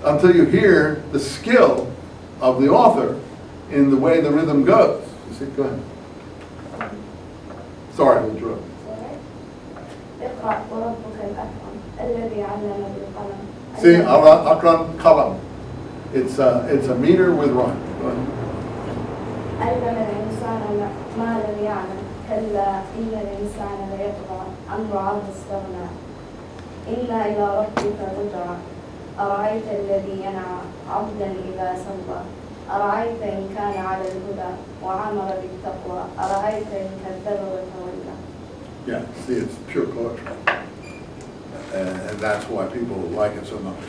until you hear the skill of the author in the way the rhythm goes. You see, go ahead. Sorry to interrupt. اقرأ وربك الأكرم الذي علم بالقلم. See, Akram Kalam. It's a meter with rhyme. Go ahead. علم الإنسان ما لم يعلم كلا إن الإنسان ليطغى أن رآه استغنى إن إلى ربك رجعا أرأيت الذي ينعى عبدا إذا سوى أرأيت إن كان على الهدى وعمر بالتقوى أرأيت إن كذب وتولى. Yeah, see, it's pure poetry. And that's why people like it so much.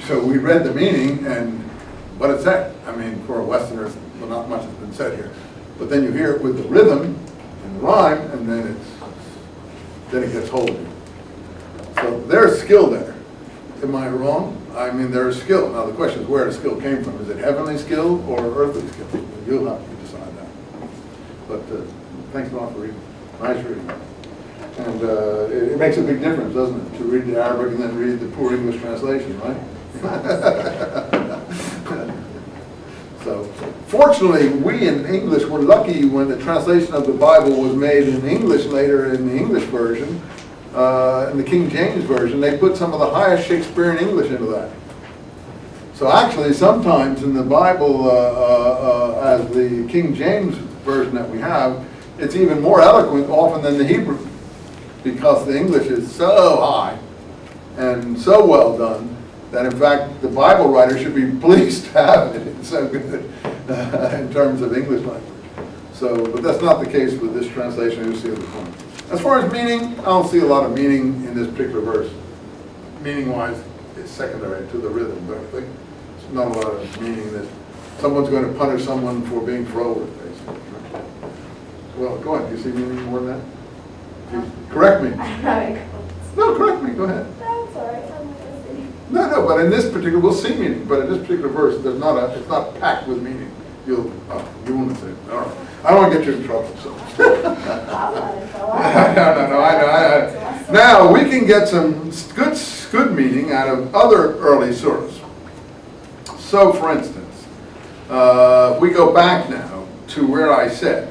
So we read the meaning and what it said. I mean, for a Westerner, well, not much has been said here. But then you hear it with the rhythm and the rhyme, and then it gets hold of you. So there's skill there. Am I wrong? I mean, there's skill. Now the question is where the skill came from. Is it heavenly skill or earthly skill? You'll have to decide that. But thanks a lot for reading. Nice reading. And it makes a big difference, doesn't it, to read the Arabic and then read the poor English translation, right? So, fortunately, we in English were lucky when the translation of the Bible was made in English later in the English version, in the King James version. They put some of the highest Shakespearean English into that. So actually, sometimes in the Bible, as the King James version that we have, it's even more eloquent often than the Hebrew, because the English is so high and so well done that in fact the Bible writer should be pleased to have it. It's so good in terms of English language. So, but that's not the case with this translation you see at the point. As far as meaning, I don't see a lot of meaning in this particular verse. Meaning-wise, it's secondary to the rhythm, don't you think? There's not a lot of meaning that someone's going to punish someone for being forward, basically. Well, go ahead. Do you see meaning more than that? Correct me. No, correct me. Go ahead. I'm sorry. No, but in this particular, we'll see meaning. But in this particular verse, it's not packed with meaning. You want to say, all right. I don't want to get you in trouble. So. No. I know. Now we can get some good meaning out of other early surahs. So, for instance, if we go back now to where I said.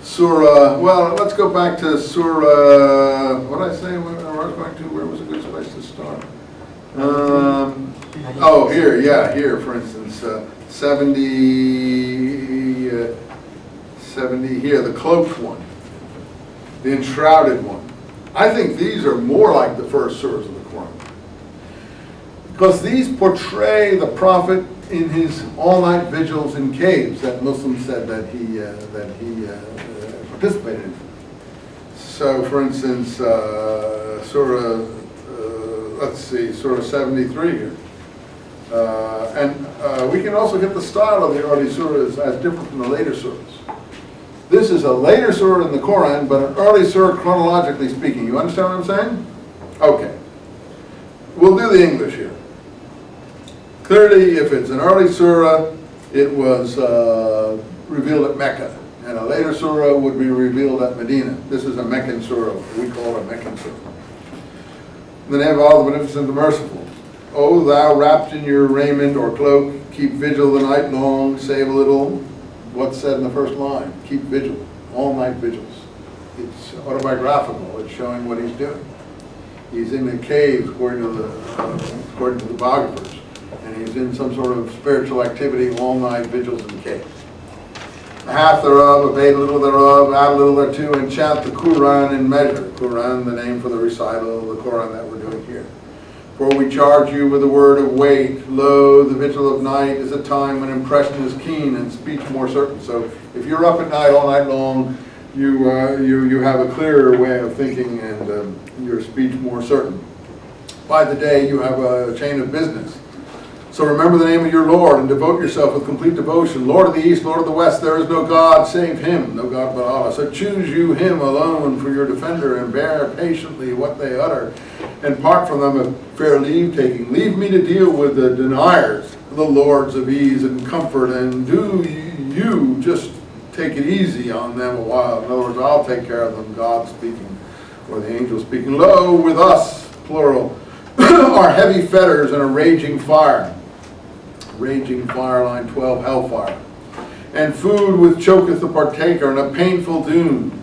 Surah, well, let's go back to Surah, what did I say, where was a good place to start? Here, for instance, 70 here, the cloaked one, the enshrouded one. I think these are more like the first surahs of the Quran, because these portray the Prophet in his all-night vigils in caves that Muslims said that he participated in. So, for instance, Surah 73 here. And we can also get the style of the early surahs as different from the later surahs. This is a later surah in the Quran, but an early surah chronologically speaking. You understand what I'm saying? Okay. We'll do the English here. Clearly, if it's an early surah, it was revealed at Mecca. And a later surah would be revealed at Medina. This is a Meccan surah. We call it a Meccan surah. In the name of Allah, the Beneficent, the Merciful. O thou wrapped in your raiment or cloak, keep vigil the night long, save a little. What's said in the first line? Keep vigil, all night vigils. It's autobiographical. It's showing what he's doing. He's in a cave, according to the biographers, and he's in some sort of spiritual activity, all night vigils in the cave. Half thereof, abate a little thereof, add a little thereto, and chant the Quran in measure. Quran, the name for the recital of the Quran that we're doing here. For we charge you with the word of weight. Lo, the vigil of night is a time when impression is keen and speech more certain. So if you're up at night all night long, you have a clearer way of thinking and your speech more certain. By the day, you have a chain of business. So remember the name of your Lord and devote yourself with complete devotion. Lord of the East, Lord of the West, there is no God save Him, no God but Allah. So choose you Him alone for your defender and bear patiently what they utter. And part from them a fair leave-taking. Leave me to deal with the deniers, the lords of ease and comfort, and do you just take it easy on them a while. In other words, I'll take care of them, God speaking, or the angel speaking. Lo, with us, plural, are heavy fetters and a raging fire. Raging fire, line 12, hellfire. And food which choketh the partaker, and a painful doom.